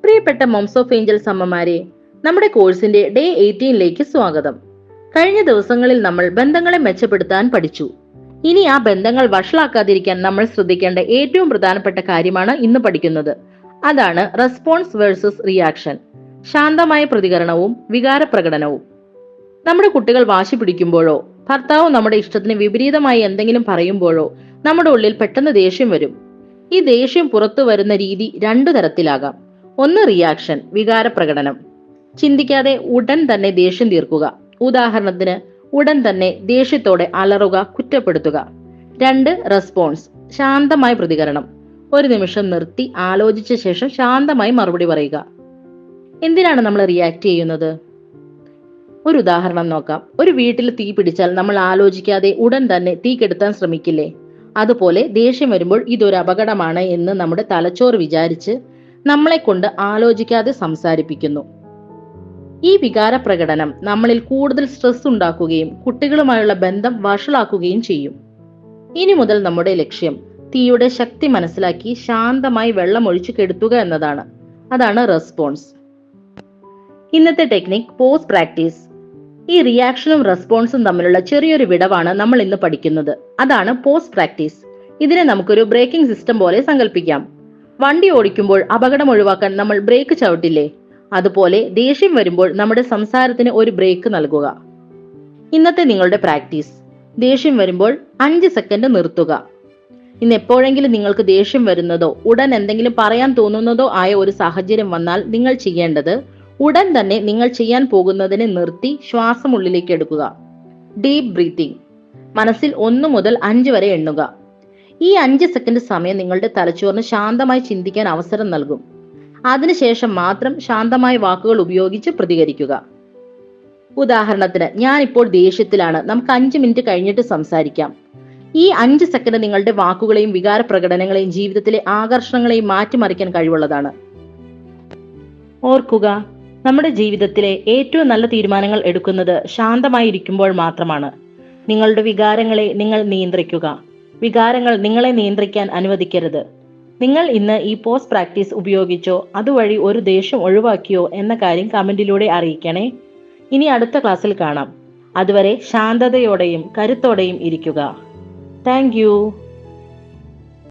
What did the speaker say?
പ്രിയപ്പെട്ട moms of Angeles അമ്മമാരെ, നമ്മുടെ കോഴ്സിന്റെ ഡേ 18ലേക്ക് സ്വാഗതം. കഴിഞ്ഞ ദിവസങ്ങളിൽ നമ്മൾ ബന്ധങ്ങളെ മെച്ചപ്പെടുത്താൻ പഠിച്ചു. ഇനി ആ ബന്ധങ്ങൾ വഷളാക്കാതിരിക്കാൻ നമ്മൾ ശ്രദ്ധിക്കേണ്ട ഏറ്റവും പ്രധാനപ്പെട്ട കാര്യമാണ് ഇന്ന് പഠിക്കുന്നത്. അതാണ് റെസ്പോൺസ് വേഴ്സസ് റിയാക്ഷൻ, ശാന്തമായ പ്രതികരണവും വികാരപ്രകടനവും. നമ്മുടെ കുട്ടികൾ വാശി പിടിക്കുമ്പോഴോ ഭർത്താവ് നമ്മുടെ ഇഷ്ടത്തിന് വിപരീതമായി എന്തെങ്കിലും പറയുമ്പോഴോ നമ്മുടെ ഉള്ളിൽ പെട്ടെന്ന് ദേഷ്യം വരും. ഈ ദേഷ്യം പുറത്തു വരുന്ന രീതി രണ്ടു തരത്തിലാകാം. ഒന്ന്, റിയാക്ഷൻ, വികാരപ്രകടനം. ചിന്തിക്കാതെ ഉടൻ തന്നെ ദേഷ്യം തീർക്കുക. ഉദാഹരണത്തിന്, ഉടൻ തന്നെ ദേഷ്യത്തോടെ അലറുക, കുറ്റപ്പെടുത്തുക. രണ്ട്, റെസ്പോൺസ്, ശാന്തമായ പ്രതികരണം. ഒരു നിമിഷം നിർത്തി ആലോചിച്ച ശേഷം ശാന്തമായി മറുപടി പറയുക. എന്തിനാണ് നമ്മൾ റിയാക്ട് ചെയ്യുന്നത്? ഒരു ഉദാഹരണം നോക്കാം. ഒരു വീട്ടിൽ തീ പിടിച്ചാൽ നമ്മൾ ആലോചിക്കാതെ ഉടൻ തന്നെ തീ കെടുത്താൻ ശ്രമിക്കില്ലേ? അതുപോലെ ദേഷ്യം വരുമ്പോൾ ഇതൊരു അപകടമാണ് എന്ന് നമ്മുടെ തലച്ചോറ് വിചാരിച്ച് നമ്മളെ കൊണ്ട് ആലോചിക്കാതെ സംസാരിപ്പിക്കുന്നു. ഈ വികാരപ്രകടനം നമ്മളിൽ കൂടുതൽ സ്ട്രെസ് ഉണ്ടാക്കുകയും കുട്ടികളുമായുള്ള ബന്ധം വഷളാക്കുകയും ചെയ്യും. ഇനി മുതൽ നമ്മുടെ ലക്ഷ്യം തീയുടെ ശക്തി മനസ്സിലാക്കി ശാന്തമായി വെള്ളം ഒഴിച്ചു കെടുത്തുക എന്നതാണ്. അതാണ് റെസ്പോൺസ്. ഇന്നത്തെ ടെക്നിക് പോസ് പ്രാക്ടീസ്. ഈ റിയാക്ഷനും റെസ്പോൺസും തമ്മിലുള്ള ചെറിയൊരു വിടവാണ് നമ്മൾ ഇന്ന് പഠിക്കുന്നത്. അതാണ് പോസ് പ്രാക്ടീസ്. ഇതിനെ നമുക്കൊരു ബ്രേക്കിംഗ് സിസ്റ്റം പോലെ സങ്കല്പിക്കാം. വണ്ടി ഓടിക്കുമ്പോൾ അപകടം ഒഴിവാക്കാൻ നമ്മൾ ബ്രേക്ക് ചവിട്ടില്ലേ? അതുപോലെ ദേഷ്യം വരുമ്പോൾ നമ്മുടെ സംസാരത്തിന് ഒരു ബ്രേക്ക് നൽകുക. ഇന്നത്തെ നിങ്ങളുടെ പ്രാക്ടീസ്: ദേഷ്യം വരുമ്പോൾ 5 സെക്കൻഡ് നിർത്തുക. ഇന്ന് എപ്പോഴെങ്കിലും നിങ്ങൾക്ക് ദേഷ്യം വരുന്നതോ ഉടൻ എന്തെങ്കിലും പറയാൻ തോന്നുന്നതോ ആയ ഒരു സാഹചര്യം വന്നാൽ നിങ്ങൾ ചെയ്യേണ്ടത് ഉടൻ തന്നെ നിങ്ങൾ ചെയ്യാൻ പോകുന്നതിനെ നിർത്തി ശ്വാസം ഉള്ളിലേക്ക് എടുക്കുക. Deep breathing. മനസ്സിൽ 1 മുതൽ 5 വരെ എണ്ണുക. ഈ 5 സെക്കൻഡ് സമയം നിങ്ങളുടെ തലച്ചോറിന് ശാന്തമായി ചിന്തിക്കാൻ അവസരം നൽകും. അതിനുശേഷം മാത്രം ശാന്തമായ വാക്കുകൾ ഉപയോഗിച്ച് പ്രതികരിക്കുക. ഉദാഹരണത്തിന്, ഞാൻ ഇപ്പോൾ ദേഷ്യത്തിലാണ്, നമുക്ക് 5 മിനിറ്റ് കഴിഞ്ഞിട്ട് സംസാരിക്കാം. ഈ 5 സെക്കൻഡ് നിങ്ങളുടെ വാക്കുകളെയും വികാര പ്രകടനങ്ങളെയും ജീവിതത്തിലെ ആകർഷണങ്ങളെയും മാറ്റിമറിക്കാൻ കഴിവുള്ളതാണ്. ഓർക്കുക, നമ്മുടെ ജീവിതത്തിലെ ഏറ്റവും നല്ല തീരുമാനങ്ങൾ എടുക്കുന്നത് ശാന്തമായി ഇരിക്കുമ്പോൾ മാത്രമാണ്. നിങ്ങളുടെ വികാരങ്ങളെ നിങ്ങൾ നിയന്ത്രിക്കുക. വികാരങ്ങൾ നിങ്ങളെ നിയന്ത്രിക്കാൻ അനുവദിക്കരുത്. നിങ്ങൾ ഇന്ന് ഈ പോസ് പ്രാക്ടീസ് ഉപയോഗിച്ചോ അതുവഴി ഒരു ദേഷ്യം ഒഴിവാക്കിയോ എന്ന കാര്യം കമന്റിലൂടെ അറിയിക്കണേ. ഇനി അടുത്ത ക്ലാസ്സിൽ കാണാം. അതുവരെ ശാന്തതയോടെയും കരുത്തോടെയും ഇരിക്കുക. Thank you.